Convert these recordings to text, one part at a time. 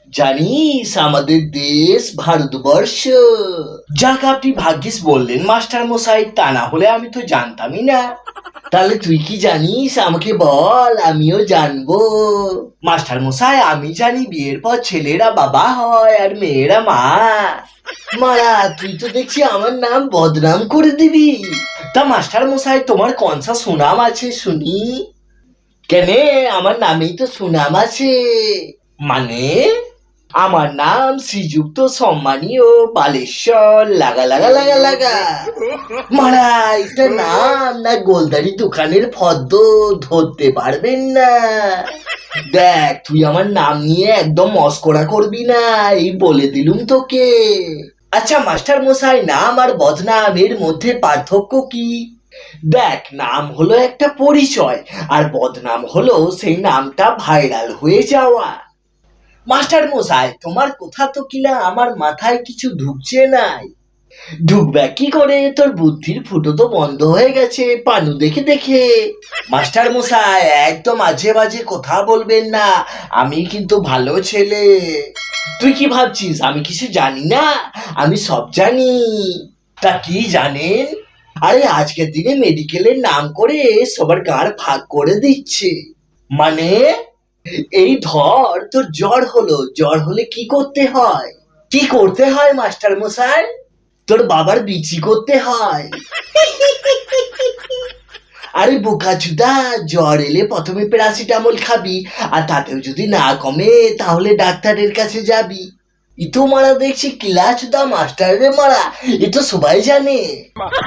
জানিস আমাদের দেশ ভারতবর্ষ। যাক আপনি ভাগ্যিস বললেন মাস্টার মশাই, তা না হলে আমি তো জানতামই না। তাহলে তুই কি জানিস আমাকে বল, আমিও জানবো। মাস্টার মশাই আমি জানি বিয়ের পর ছেলেরা বাবা হয় আর মেয়েরা মা। মারা তুই তো দেখছি আমার নাম বদনাম করে দিবি। তা মাস্টার মশাই তোমার কনসা সুনাম আছে শুনি। কেনে আমার নামেই তো সুনাম আছে। মানে আমার নাম শ্রীযুক্ত সম্মানীয় বালেশ্বর লাগা লাগা লাগা লাগা। মারা এটা নাম না গোলদারি দোকানের ফদ্দ, ধরতে পারবেন না। দেখ তুই আমার নাম নিয়ে একদম মস্করা করবি না, এই বলে দিলুম তোকে। আচ্ছা মাস্টার মশাই, নাম আর বদনাম এর মধ্যে পার্থক্য কি? দেখ নাম হলো একটা পরিচয়, আর বদনাম হলো সেই নামটা ভাইরাল হয়ে যাওয়া। মাস্টার মশাই তোমার কথা তো কিনা আমার মাথায় কিছু ঢুকছে নাই। ঢুকবে কি করে, তোর বুদ্ধির ফুটো তো বন্ধ হয়ে গেছে পানু দেখে দেখে। মাস্টার মশাই একদম আজে বাজে কথা বলবেন না, আমি কিন্তু ভালো ছেলে। তুই কি ভাবছিস আমি কিছু জানি না? আমি সব জানি। তা কি জানেন? আরে আজকের দিনে মেডিকেলের নাম করে সবার গাঁড় ভাগ করে দিচ্ছে। মানে এই ধর তোর জ্বর হলো, জ্বর হলে কি করতে হয়? কি করতে হয় মাস্টার মশাই? তোর বাবার বিচি করতে হয়। আরে বোকাচুদা, জ্বর এলে প্রথমে প্যারাসিটামল খাবি, আর তাতেও যদি না কমে তাহলে ডাক্তারের কাছে যাবি। ই তো মারা দেখছি কিলাচুদা মাস্টার রে মারা, এ তো সবাই জানে।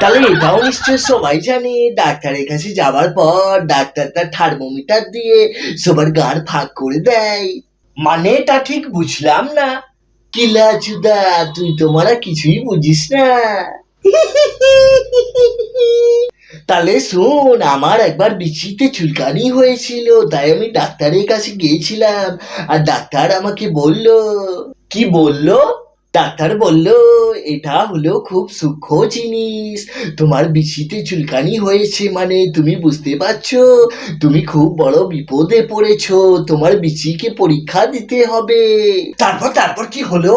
তাহলে এটাও নিশ্চয় সবাই জানে ডাক্তারের কাছে যাওয়ার পর ডাক্তার তার থার্মোমিটার দিয়ে সবার গাঁড় ফাঁক করে দেয়। মানে এটা ঠিক বুঝলাম না। কিলাচুদা তুই তো মারা কিছুই বুঝিস না। তাহলে শোন, আমার একবার বিচিতে চুলকানি হয়েছিল, তাই আমি ডাক্তারের কাছে গিয়েছিলাম। আর ডাক্তার আমাকে বলল। কি বলল? ডাক্তার বলল এটা হলো খুব সূক্ষ্ম জিনিস। তোমার বিচিতে চুলকানি হয়েছে মানে তুমি বুঝতে পারছো তুমি খুব বড় বিপদে পড়েছো, তোমার বিচিকে পরীক্ষা দিতে হবে। তারপর তারপর কি হলো?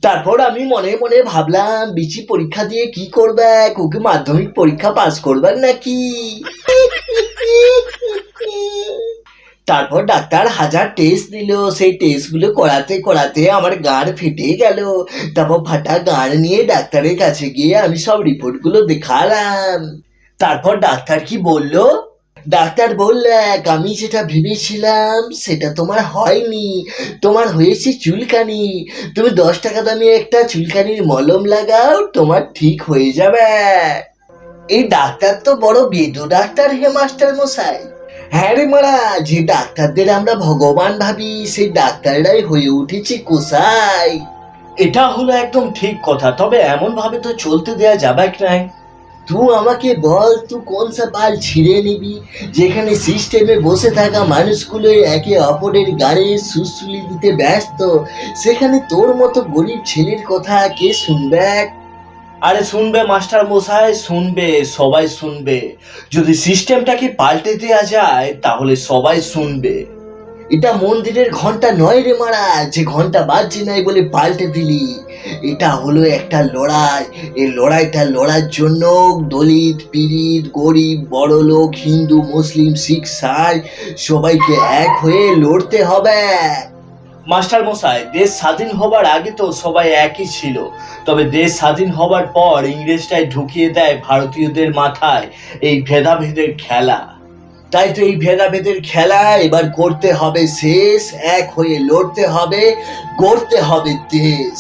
তারপর আমি মনে মনে ভাবলাম বিচি পরীক্ষা দিয়ে কি করবে, ওকে মাধ্যমিক পরীক্ষা পাস করবেন নাকি। তারপর ডাক্তার হাজার টেস্ট দিল, সেই টেস্টগুলো করাতে করাতে আমার গাঁড় ফেটে গেল। তারপর ফাটা গাঁড় নিয়ে ডাক্তারের কাছে গিয়ে আমি সব রিপোর্টগুলো দেখালাম। তারপর ডাক্তার কি বলল? ডাক্তার বললেন আমি যেটা ভেবেছিলাম সেটা তোমার হয়নি, তোমার হয়েছে চুলকানি। তুমি 10 টাকা দামি একটা চুলকানির মলম লাগাও, তোমার ঠিক হয়ে যাবে। এই ডাক্তার তো বড় বেদু ডাক্তার হে মাস্টার মশাই। হ্যাঁ রে মারা, যে ডাক্তারদের আমরা ভগবান ভাবি সেই ডাক্তাররাই হয়ে উঠেছে কোসাই। এটা হলো একদম ঠিক কথা, তবে এমন ভাবে তো চলতে দেয়া যাবে না। তুই আমাকে বল, তুই কোন সা পাল ছিঁড়ে নিবি যেখানে সিস্টেমে বসে থাকা মানুষগুলো একে অপরের গাড়ে সুসুলি দিতে ব্যস্ত, সেখানে তোর মতো গরিব ছেলের কথা কে শুনবে? আরে শুনবে মাস্টার মশাই, শুনবে, সবাই শুনবে। যদি সিস্টেমটাকে পাল্টে দেওয়া যায় তাহলে সবাই শুনবে। এটা মন্দিরের ঘন্টা নয় রে মারা, যে ঘন্টা বাজছে নাই বলে পাল্টে দিলি। এটা হলো একটা লড়াই, এই লড়াইটা লড়ার জন্য দলিত পীড়িত গরিব বড় লোক হিন্দু মুসলিম শিখ সাই সবাইকে এক হয়ে লড়তে হবে। মাস্টার মশাই দেশ স্বাধীন হবার আগে তো সবাই একই ছিল, তবে দেশ স্বাধীন হবার পর ইংরেজটাই ঢুকিয়ে দেয় ভারতীয়দের মাথায় এই ভেদাভেদের খেলা। তাই তো এই ভেদাভেদের খেলা এবার করতে হবে শেষ, এক হয়ে লড়তে হবে, গড়তে হবে দেশ।